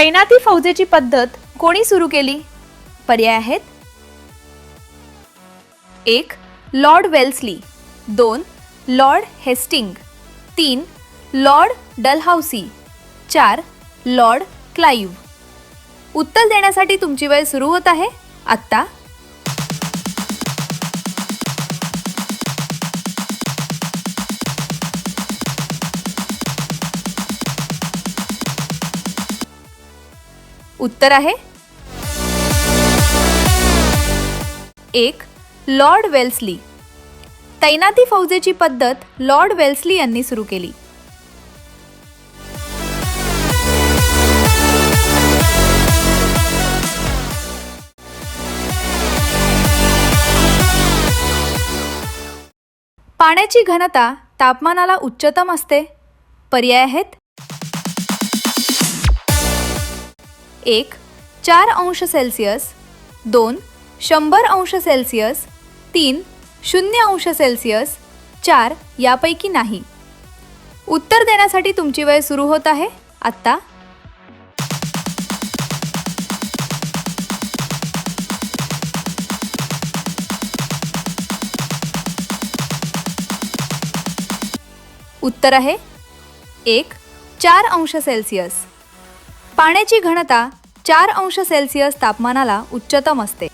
तैनाती फौजेची पद्धत कोणी सुरू केली? पर्याय आहेत: 1. Lord Wellesley, 2. Lord Hasting, 3. Lord Dalhousie, 4. Lord Clive. उत्तर देण्यासाठी तुमची वेळ सुरू होत आहे आत्ता. उत्तर आहे 1. Lord Wellesley. तैनाती फौजेची पद्धत लॉर्ड वेल्सली यांनी सुरू केली. पाण्याची घनता तापमानाला उच्चतम असते. पर्याय आहेत: 1. 4 अंश सेल्सिअस, 2. 100 अंश सेल्सिअस, 3. 0 अंश सेल्सिअस, 4. यापैकी नाही. उत्तर देण्यासाठी तुमची वेळ सुरू होत आहे आत्ता. उत्तर आहे 1. 4 अंश सेल्सिअस. पाण्याची घनता 4 अंश सेल्सिअस तापमानाला उच्चतम असते.